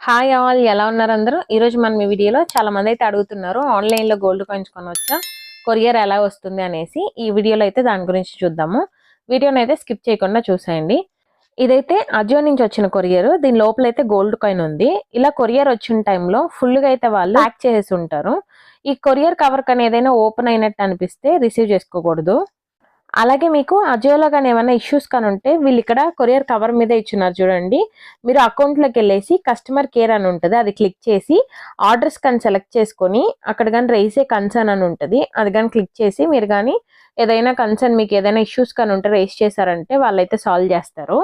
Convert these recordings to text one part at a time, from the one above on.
Hi all, ఎలా ఉన్నారు అందరూ? ఈరోజు మనం ఈ వీడియోలో చాలా మంది అయితే అడుగుతున్నారు ఆన్లైన్లో గోల్డ్ కాయిన్స్ కొనవచ్చా, కొరియర్ ఎలా వస్తుంది అనేసి. ఈ వీడియోలో అయితే దాని గురించి చూద్దాము. వీడియోని అయితే స్కిప్ చేయకుండా చూసేయండి. ఇదైతే అజియో నుంచి వచ్చిన కొరియర్. దీని లోపల అయితే గోల్డ్ కాయిన్ ఉంది. ఇలా కొరియర్ వచ్చిన టైంలో ఫుల్గా అయితే వాళ్ళు ప్యాక్ చేసేసి ఉంటారు. ఈ కొరియర్ కవర్ కానీ ఏదైనా ఓపెన్ అయినట్టు అనిపిస్తే రిసీవ్ చేసుకోకూడదు. అలాగే మీకు అజియోలో కానీ ఏమైనా ఇష్యూస్ కానీ ఉంటే వీళ్ళు ఇక్కడ కొరియర్ కవర్ మీద ఇచ్చున్నారు చూడండి. మీరు అకౌంట్లోకి వెళ్ళేసి కస్టమర్ కేర్ అని ఉంటుంది, అది క్లిక్ చేసి ఆర్డర్స్ కానీ సెలెక్ట్ చేసుకొని అక్కడ కానీ రైస్ ఏ కన్సర్న్ అని ఉంటుంది, అది కానీ క్లిక్ చేసి మీరు కానీ ఏదైనా కన్సర్న్ మీకు ఏదైనా ఇష్యూస్ కానీ ఉంటే రైస్ చేశారంటే వాళ్ళైతే సాల్వ్ చేస్తారు.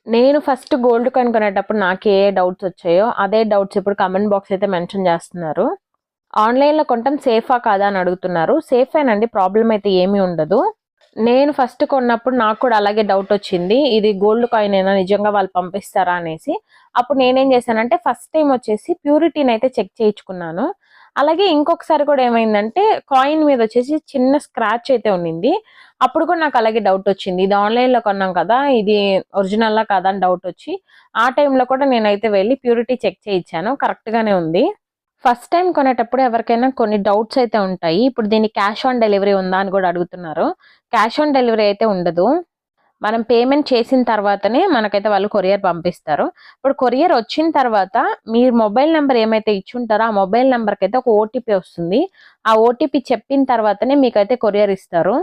నేను ఫస్ట్ గోల్డ్ కాయిన్ కొనేటప్పుడు నాకు ఏ డౌట్స్ వచ్చాయో అదే డౌట్స్ ఇప్పుడు కమెంట్ బాక్స్ అయితే మెన్షన్ చేస్తున్నారు. ఆన్లైన్లో కొనటం సేఫా కాదా అని అడుగుతున్నారు. సేఫేనండి, ప్రాబ్లం అయితే ఏమీ ఉండదు. నేను ఫస్ట్ కొన్నప్పుడు నాకు కూడా అలాగే డౌట్ వచ్చింది, ఇది గోల్డ్ కాయిన్ అయినా నిజంగా వాళ్ళు పంపిస్తారా అనేసి. అప్పుడు నేనేం చేశానంటే ఫస్ట్ టైం వచ్చేసి ప్యూరిటీని అయితే చెక్ చేయించుకున్నాను. అలాగే ఇంకొకసారి కూడా ఏమైందంటే కాయిన్ మీద వచ్చేసి చిన్న స్క్రాచ్ అయితే ఉండింది. అప్పుడు కూడా నాకు అలాగే డౌట్ వచ్చింది, ఇది ఆన్లైన్లో కొన్నాం కదా, ఇది ఒరిజినల్లా కదా అని డౌట్ వచ్చి ఆ టైంలో కూడా నేనైతే వెళ్ళి ప్యూరిటీ చెక్ చేయించాను, కరెక్ట్గానే ఉంది. ఫస్ట్ టైం కొనేటప్పుడు ఎవరికైనా కొన్ని డౌట్స్ అయితే ఉంటాయి. ఇప్పుడు దీన్ని క్యాష్ ఆన్ డెలివరీ ఉందా అని కూడా అడుగుతున్నారు. క్యాష్ ఆన్ డెలివరీ అయితే ఉండదు. మనం పేమెంట్ చేసిన తర్వాతనే మనకైతే వాళ్ళు కొరియర్ పంపిస్తారు. ఇప్పుడు కొరియర్ వచ్చిన తర్వాత మీరు మొబైల్ నెంబర్ ఏమైతే ఇచ్చుంటారో ఆ మొబైల్ నెంబర్కి అయితే ఒక ఓటీపీ వస్తుంది. ఆ ఓటీపీ చెప్పిన తర్వాతనే మీకైతే కొరియర్ ఇస్తారు.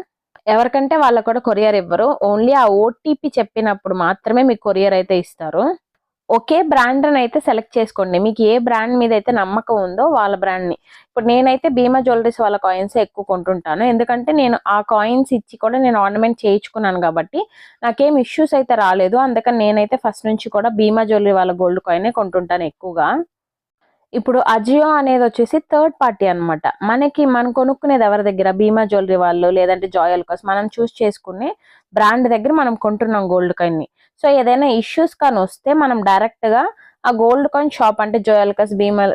ఎవరికంటే వాళ్ళకు కూడా కొరియర్ ఇవ్వరు, ఓన్లీ ఆ ఓటీపీ చెప్పినప్పుడు మాత్రమే మీకు కొరియర్ అయితే ఇస్తారు. ఒకే బ్రాండ్ అని అయితే సెలెక్ట్ చేసుకోండి. మీకు ఏ బ్రాండ్ మీద అయితే నమ్మకం ఉందో వాళ్ళ బ్రాండ్ని. ఇప్పుడు నేనైతే భీమా జ్యువెలరీస్ వాళ్ళ కాయిన్స్ ఎక్కువ కొంటుంటాను, ఎందుకంటే నేను ఆ కాయిన్స్ ఇచ్చి కూడా నేను ఆర్నమెంట్ చేయించుకున్నాను కాబట్టి నాకేం ఇష్యూస్ అయితే రాలేదు. అందుకని నేనైతే ఫస్ట్ నుంచి కూడా భీమా జ్యువెలరీ వాళ్ళ గోల్డ్ కాయినే కొంటుంటాను ఎక్కువగా. ఇప్పుడు అజియో అనేది వచ్చేసి థర్డ్ పార్టీ అనమాట. మనం కొనుక్కునేది ఎవరి దగ్గర? భీమా జ్యువెలరీ వాళ్ళు లేదంటే జాయల్కాస్, మనం చూస్ చేసుకునే బ్రాండ్ దగ్గర మనం కొంటున్నాం గోల్డ్ కాయిన్ని. సో ఏదైనా ఇష్యూస్ కానీ వస్తే మనం డైరెక్ట్గా ఆ గోల్డ్ కాయిన్ షాప్ అంటే జోయల్కాస్,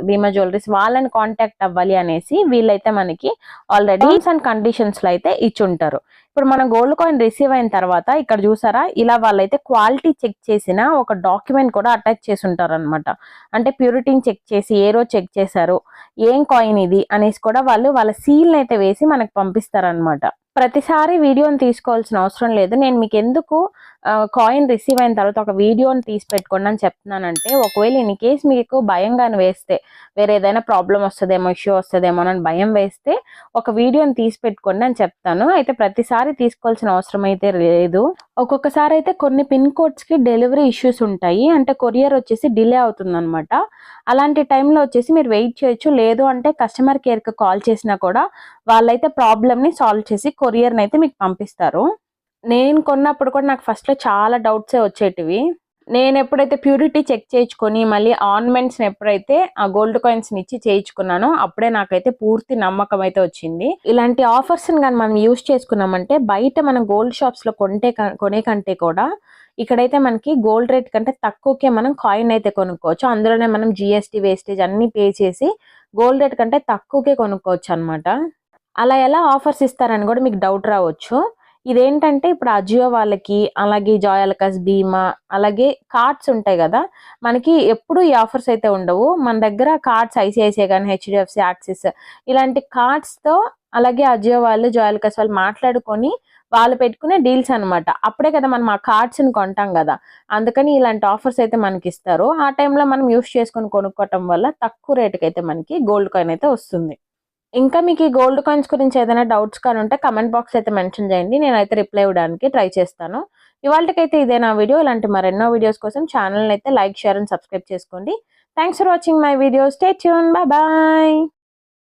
భీమా జ్యువెలరీస్ వాళ్ళని కాంటాక్ట్ అవ్వాలి అనేసి వీళ్ళైతే మనకి ఆల్రెడీ టర్మ్స్ అండ్ కండిషన్స్ లో అయితే ఇచ్చుంటారు. ఇప్పుడు మనం గోల్డ్ కాయిన్ రిసీవ్ అయిన తర్వాత ఇక్కడ చూసారా, ఇలా వాళ్ళైతే క్వాలిటీ చెక్ చేసిన ఒక డాక్యుమెంట్ కూడా అటాచ్ చేసి ఉంటారు అనమాట. అంటే ప్యూరిటీని చెక్ చేసి ఏ రోజు చెక్ చేశారు, ఏం కాయిన్ ఇది అనేసి కూడా వాళ్ళు వాళ్ళ సీల్ అయితే వేసి మనకు పంపిస్తారనమాట. ప్రతిసారి వీడియోని తీసుకోవాల్సిన అవసరం లేదు. నేను మీకు ఎందుకు కాయిన్ రిసీవ్ అయిన తర్వాత ఒక వీడియోని తీసి పెట్టుకోండి అని చెప్తున్నానంటే, ఒకవేళ ఇన్ కేస్ మీకు భయంగాని వేస్తే, వేరే ఏదైనా ప్రాబ్లం వస్తుందేమో, ఇష్యూ వస్తుందేమో అని భయం వేస్తే ఒక వీడియోని తీసి పెట్టుకోండి అని చెప్తాను. అయితే ప్రతిసారి తీసుకోవాల్సిన అవసరం అయితే లేదు. ఒక్కొక్కసారి అయితే కొన్ని పిన్ కోడ్స్కి డెలివరీ ఇష్యూస్ ఉంటాయి, అంటే కొరియర్ వచ్చేసి డిలే అవుతుంది అనమాట. అలాంటి టైంలో వచ్చేసి మీరు వెయిట్ చేయొచ్చు, లేదు అంటే కస్టమర్ కేర్కి కాల్ చేసినా కూడా వాళ్ళైతే ప్రాబ్లమ్ని సాల్వ్ చేసి కొరియర్ని అయితే మీకు పంపిస్తారు. నేను కొన్నప్పుడు కూడా నాకు ఫస్ట్లో చాలా డౌట్సే వచ్చేటివి. నేను ఎప్పుడైతే ప్యూరిటీ చెక్ చేయించుకొని మళ్ళీ ఆర్నమెంట్స్ని ఎప్పుడైతే ఆ గోల్డ్ కాయిన్స్ని ఇచ్చి చేయించుకున్నానో అప్పుడే నాకైతే పూర్తి నమ్మకం అయితే వచ్చింది. ఇలాంటి ఆఫర్స్ని కానీ మనం యూజ్ చేసుకున్నామంటే బయట మనం గోల్డ్ షాప్స్లో కొనే కంటే కూడా ఇక్కడైతే మనకి గోల్డ్ రేట్ కంటే తక్కువకే మనం కాయిన్ అయితే కొనుక్కోవచ్చు. అందులోనే మనం జిఎస్టీ వేస్టేజ్ అన్ని పే చేసి గోల్డ్ రేట్ కంటే తక్కువకే కొనుక్కోవచ్చు అనమాట. అలా ఎలా ఆఫర్స్ ఇస్తారని కూడా మీకు డౌట్ రావచ్చు. ఇదేంటంటే ఇప్పుడు అజియో వాళ్ళకి, అలాగే జాయల్కాస్, భీమా, అలాగే కార్డ్స్ ఉంటాయి కదా, మనకి ఎప్పుడు ఈ ఆఫర్స్ అయితే ఉండవు. మన దగ్గర కార్డ్స్ ఐసిఐసిఐ కానీ, హెచ్డిఎఫ్సి, యాక్సిస్ ఇలాంటి కార్డ్స్తో అలాగే అజియో వాళ్ళు, జాయల్కాస్ వాళ్ళు మాట్లాడుకొని వాళ్ళు పెట్టుకునే డీల్స్ అనమాట. అప్పుడే కదా మనం ఆ కార్డ్స్ని కొంటాం కదా, అందుకని ఇలాంటి ఆఫర్స్ అయితే మనకి ఇస్తారు. ఆ టైంలో మనం యూస్ చేసుకొని కొనుక్కోవటం వల్ల తక్కువ రేటుకి అయితే మనకి గోల్డ్ కాయిన్ అయితే వస్తుంది. ఇంకా మీకు ఈ గోల్డ్ కాయిన్స్ గురించి ఏదైనా డౌట్స్ కానీ ఉంటే కమెంట్ బాక్స్ అయితే మెన్షన్ చేయండి, నేనైతే రిప్లై ఇవ్వడానికి ట్రై చేస్తాను. ఇవాళకైతే ఇదే నా వీడియో. ఇలాంటి మరెన్నో వీడియోస్ కోసం ఛానల్ అయితే లైక్, షేర్ అండ్ సబ్స్క్రైబ్ చేసుకోండి. Thanks for watching my video. Stay tune. Bye.